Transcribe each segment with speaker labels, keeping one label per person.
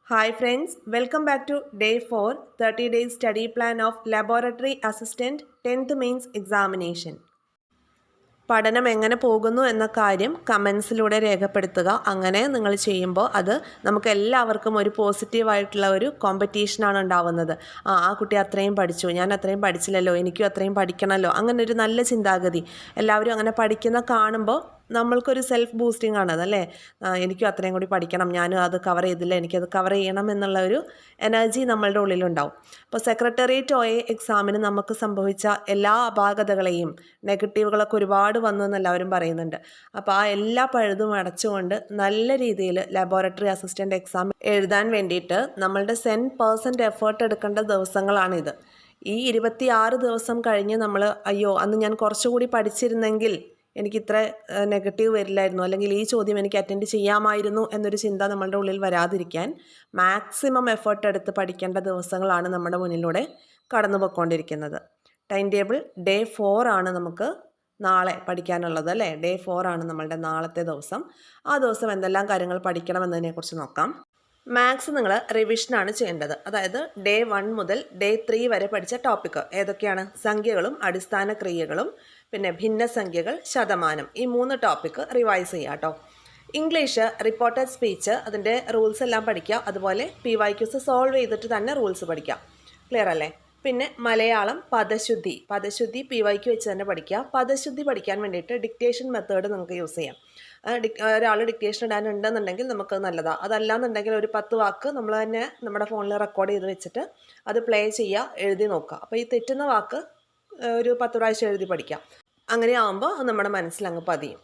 Speaker 1: Hi friends, welcome back to day 4, 30 days study plan of Laboratory Assistant 10th Mains Examination. പഠനം എങ്ങനെ പോകുന്നു എന്ന കാര്യം കമൻസിലൂടെ രേഖപ്പെടുത്തുക. അങ്ങനെ നിങ്ങൾ ചെയ്യുമ്പോൾ അത് നമുക്ക് എല്ലാവർക്കും ഒരു പോസിറ്റീവായിട്ടുള്ള ഒരു കോമ്പറ്റീഷനാണ് ഉണ്ടാവുന്നത്. ആ കുട്ടി അത്രയും പഠിച്ചു, ഞാൻ അത്രയും പഠിച്ചില്ലല്ലോ, എനിക്കും അത്രയും പഠിക്കണമല്ലോ, അങ്ങനെ ഒരു നല്ല ചിന്താഗതി. എല്ലാവരും അങ്ങനെ പഠിക്കുന്ന കാണുമ്പോൾ നമ്മൾക്കൊരു സെൽഫ് ബൂസ്റ്റിംഗ് ആണ് അതല്ലേ. എനിക്കും അത്രയും കൂടി പഠിക്കണം, ഞാനും അത് കവർ ചെയ്തില്ല, എനിക്കത് കവർ ചെയ്യണം എന്നുള്ള ഒരു എനർജി നമ്മളുടെ ഉള്ളിലുണ്ടാവും. അപ്പോൾ സെക്രട്ടേറിയറ്റ് OA എക്സാമിന് നമുക്ക് സംഭവിച്ച എല്ലാ അപാകതകളെയും നെഗറ്റീവുകളൊക്കെ ഒരുപാട് വന്നു എന്ന് എല്ലാവരും പറയുന്നുണ്ട്. അപ്പോൾ ആ എല്ലാ പഴുതും അടച്ചുകൊണ്ട് നല്ല രീതിയിൽ ലബോറട്ടറി അസിസ്റ്റൻ്റ് എക്സാം എഴുതാൻ വേണ്ടിയിട്ട് നമ്മളുടെ 100% എഫേർട്ട് എടുക്കേണ്ട ദിവസങ്ങളാണിത്. ഈ 26 ദിവസം കഴിഞ്ഞ് നമ്മൾ അയ്യോ അന്ന് ഞാൻ കുറച്ചുകൂടി പഠിച്ചിരുന്നെങ്കിൽ എനിക്ക് ഇത്ര നെഗറ്റീവ് വരില്ലായിരുന്നു, അല്ലെങ്കിൽ ഈ ചോദ്യം എനിക്ക് അറ്റൻഡ് ചെയ്യാമായിരുന്നു എന്നൊരു ചിന്ത നമ്മളുടെ ഉള്ളിൽ വരാതിരിക്കാൻ മാക്സിമം എഫേർട്ട് എടുത്ത് പഠിക്കേണ്ട ദിവസങ്ങളാണ് നമ്മുടെ മുന്നിലൂടെ കടന്നു പോയിക്കൊണ്ടിരിക്കുന്നത്. ടൈം ടേബിൾ ഡേ 4 ആണ് നമുക്ക് നാളെ പഠിക്കാനുള്ളത് അല്ലേ. ഡേ 4 ആണ് നമ്മളുടെ നാളത്തെ ദിവസം. ആ ദിവസം എന്തെല്ലാം കാര്യങ്ങൾ പഠിക്കണമെന്നതിനെക്കുറിച്ച് നോക്കാം. മാത്സ് നിങ്ങൾ റിവിഷനാണ് ചെയ്യേണ്ടത്. അതായത് ഡേ 1 മുതൽ ഡേ 3 വരെ പഠിച്ച ടോപ്പിക്ക് ഏതൊക്കെയാണ്? സംഖ്യകളും അടിസ്ഥാന ക്രിയകളും, പിന്നെ ഭിന്നസംഖ്യകൾ, ശതമാനം, ഈ 3 ടോപ്പിക്ക് റിവൈസ് ചെയ്യുക കേട്ടോ. ഇംഗ്ലീഷ് റിപ്പോർട്ടഡ് സ്പീച്ച് അതിൻ്റെ റൂൾസ് എല്ലാം പഠിക്കുക. അതുപോലെ PYQs സോൾവ് ചെയ്തിട്ട് തന്നെ റൂൾസ് പഠിക്കുക. ക്ലിയർ അല്ലേ? പിന്നെ മലയാളം പദശുദ്ധി PYQ വെച്ച് തന്നെ പഠിക്കുക. പദശുദ്ധി പഠിക്കാൻ വേണ്ടിയിട്ട് ഡിക്റ്റേഷൻ മെത്തേഡ് നിങ്ങൾക്ക് യൂസ് ചെയ്യാം. ഒരാൾ ഡിക്റ്റേഷൻ ഇടാനുണ്ടെന്നുണ്ടെങ്കിൽ നമുക്കത് നല്ലതാണ്. അതല്ലാന്നുണ്ടെങ്കിൽ ഒരു 10 വാക്ക് നമ്മൾ തന്നെ നമ്മുടെ ഫോണിൽ റെക്കോർഡ് ചെയ്ത് വെച്ചിട്ട് അത് പ്ലേ ചെയ്യുക, എഴുതി നോക്കുക. അപ്പോൾ ഈ തെറ്റുന്ന വാക്ക് ഒരു 10 പ്രാവശ്യം എഴുതി പഠിക്കാം. അങ്ങനെ ആകുമ്പോൾ അത് നമ്മുടെ മനസ്സിലങ്ങ് പതിയും.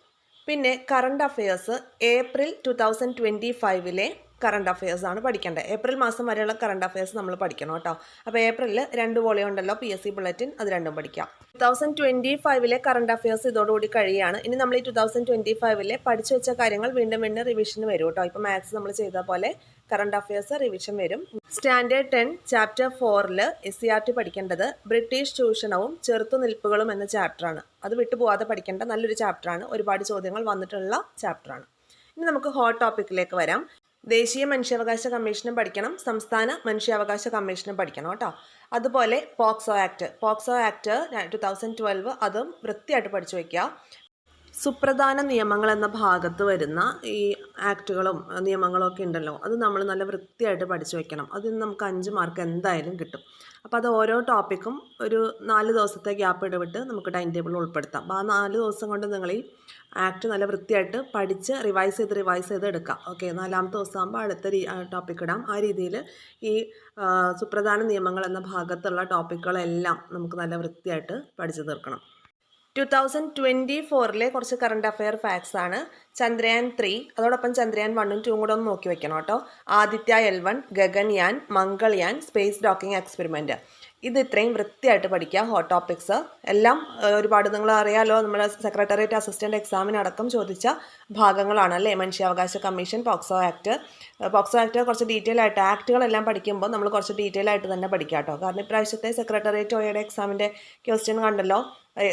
Speaker 1: പിന്നെ current affairs April 2025 current affairs ആണ് പഠിക്കേണ്ടത്. ഏപ്രിൽ മാസം വരെയുള്ള കറണ്ട് അഫയേഴ്സ് നമ്മൾ പഠിക്കണം കേട്ടോ. അപ്പോൾ ഏപ്രിലിൽ 2 വോളിയം ഉണ്ടല്ലോ, PSC ബുള്ളറ്റിൻ, അത് രണ്ടും പഠിക്കാം. 2025 കറണ്ട് അഫയേഴ്സ് ഇതോടുകൂടി കഴിയുകയാണ്. ഇനി നമ്മൾ ഈ 2025 പഠിച്ചു വെച്ച കാര്യങ്ങൾ വീണ്ടും റിവിഷൻ വരും കേട്ടോ. ഇപ്പോൾ മാത്സ് നമ്മൾ ചെയ്ത പോലെ കറണ്ട് അഫയേഴ്സ് റിവിഷൻ വരും. സ്റ്റാൻഡേർഡ് 10 ചാപ്റ്റർ 4 SCRT പഠിക്കേണ്ടത് ബ്രിട്ടീഷ് ചൂഷണവും ചെറുത്തുനിൽപ്പുകളും എന്ന ചാപ്റ്ററാണ്. അത് വിട്ടുപോകാതെ പഠിക്കേണ്ട നല്ലൊരു ചാപ്റ്ററാണ്. ഒരുപാട് ചോദ്യങ്ങൾ വന്നിട്ടുള്ള ചാപ്റ്ററാണ്. ഇനി നമുക്ക് ഹോട്ട് ടോപ്പിക്കിലേക്ക് വരാം. ദേശീയ മനുഷ്യാവകാശ കമ്മീഷനും പഠിക്കണം, സംസ്ഥാന മനുഷ്യാവകാശ കമ്മീഷനും പഠിക്കണം കേട്ടോ. അതുപോലെ പോക്സോ ആക്ട് 2012 അതും വൃത്തിയായിട്ട് പഠിച്ചു വയ്ക്കുക. സുപ്രധാന നിയമങ്ങൾ എന്ന ഭാഗത്ത് വരുന്ന ഈ ആക്ടുകളും നിയമങ്ങളും ഒക്കെ ഉണ്ടല്ലോ, അത് നമ്മൾ നല്ല വൃത്തിയായിട്ട് പഠിച്ചു വയ്ക്കണം. അതിന് നമുക്ക് 5 മാർക്ക് എന്തായാലും കിട്ടും. അപ്പോൾ അത് ഓരോ ടോപ്പിക്കും ഒരു 4 ദിവസത്തെ ഗ്യാപ്പ് ഇടവിട്ട് നമുക്ക് ടൈം ടേബിളിൽ ഉൾപ്പെടുത്താം. അപ്പോൾ ആ 4 ദിവസം കൊണ്ട് നിങ്ങൾ ഈ ആക്ട് നല്ല വൃത്തിയായിട്ട് പഠിച്ച് റിവൈസ് ചെയ്ത് എടുക്കാം. ഓക്കെ, 4ാമത്തെ ദിവസമാകുമ്പോൾ അടുത്ത ടോപ്പിക് ഇടാം. ആ രീതിയിൽ ഈ സുപ്രധാന നിയമങ്ങൾ എന്ന ഭാഗത്തുള്ള ടോപ്പിക്കുകളെല്ലാം നമുക്ക് നല്ല വൃത്തിയായിട്ട് പഠിച്ചു തീർക്കണം. 2024 കുറച്ച് കറണ്ട് അഫെയർ ഫാക്ട്സ് ആണ്. ചന്ദ്രയാൻ 3, അതോടൊപ്പം ചന്ദ്രയാൻ 1ഉം 2ഉം കൂടെ ഒന്ന് നോക്കി വെക്കണം കേട്ടോ. Aditya L1, Gaganyaan, Mangalyaan, space docking experiment, ഇത് ഇത്രയും വൃത്തിയായിട്ട് പഠിക്കുക. ഹോട്ട് ടോപ്പിക്സ് എല്ലാം ഒരുപാട് നിങ്ങൾ അറിയാലോ, നമ്മുടെ സെക്രട്ടേറിയറ്റ് അസിസ്റ്റൻ്റ് എക്സാമിനടക്കം ചോദിച്ച ഭാഗങ്ങളാണ് അല്ലേ. മനുഷ്യാവകാശ കമ്മീഷൻ, പോക്സോ ആക്ട് കുറച്ച് ഡീറ്റെയിൽ ആയിട്ട് ആക്ടുകളെല്ലാം പഠിക്കുമ്പോൾ നമ്മൾ കുറച്ച് ഡീറ്റെയിൽ ആയിട്ട് തന്നെ പഠിക്കുക കേട്ടോ. കാരണം ഇപ്രാവശ്യത്തെ സെക്രട്ടേറിയറ്റ് OAയുടെ എക്സാമിൻ്റെ ക്വസ്റ്റ്യൻ കണ്ടല്ലോ,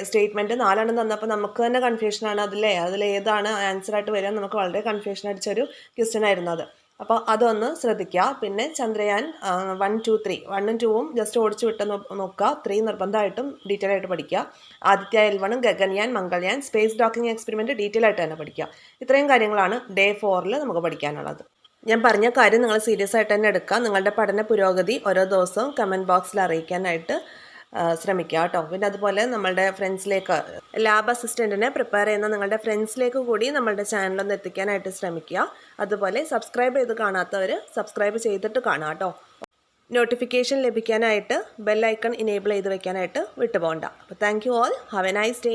Speaker 1: സ്റ്റേറ്റ്മെൻറ്റ് 4 തന്നപ്പോൾ നമുക്ക് തന്നെ കൺഫ്യൂഷനാണ് അതിലേതാണ് ആൻസറായിട്ട് വരിക. നമുക്ക് വളരെ കൺഫ്യൂഷൻ അടിച്ചൊരു ക്വസ്റ്റ്യൻ ആയിരുന്നു അത്. അപ്പോൾ അതൊന്ന് ശ്രദ്ധിക്കുക. പിന്നെ ചന്ദ്രയാൻ 1, 2, 3 1ഉം 2ഉം ജസ്റ്റ് ഓടിച്ചു വിട്ട് നോക്കുക. 3 നിർബന്ധമായിട്ടും ഡീറ്റെയിൽ ആയിട്ട് പഠിക്കുക. Aditya L1, Gaganyaan, Mangalyaan, space docking experiment detail ആയിട്ട് തന്നെ പഠിക്കുക. ഇത്രയും കാര്യങ്ങളാണ് ഡേ 4 നമുക്ക് പഠിക്കാനുള്ളത്. ഞാൻ പറഞ്ഞ കാര്യം നിങ്ങൾ സീരിയസ് ആയിട്ട് തന്നെ എടുക്കുക. നിങ്ങളുടെ പഠന പുരോഗതി ഓരോ ദിവസവും കമൻറ്റ് ബോക്സിൽ അറിയിക്കാനായിട്ട് ശ്രമിക്കുക കേട്ടോ. പിന്നെ അതുപോലെ നമ്മളുടെ ഫ്രണ്ട്സിലേക്ക്, ലാബ് അസിസ്റ്റൻറ്റിനെ പ്രിപ്പയർ ചെയ്യുന്ന നിങ്ങളുടെ ഫ്രണ്ട്സിലേക്ക് കൂടി നമ്മളുടെ ചാനലൊന്ന് എത്തിക്കാനായിട്ട് ശ്രമിക്കുക. അതുപോലെ സബ്സ്ക്രൈബ് ചെയ്ത് കാണാത്തവർ സബ്സ്ക്രൈബ് ചെയ്തിട്ട് കാണുക കേട്ടോ. നോട്ടിഫിക്കേഷൻ ലഭിക്കാനായിട്ട് ബെൽ ഐക്കൺ ഇനേബിൾ ചെയ്ത് വെക്കാനായിട്ട് വിട്ടുപോകണ്ട. അപ്പോൾ thank you all, have A nice day.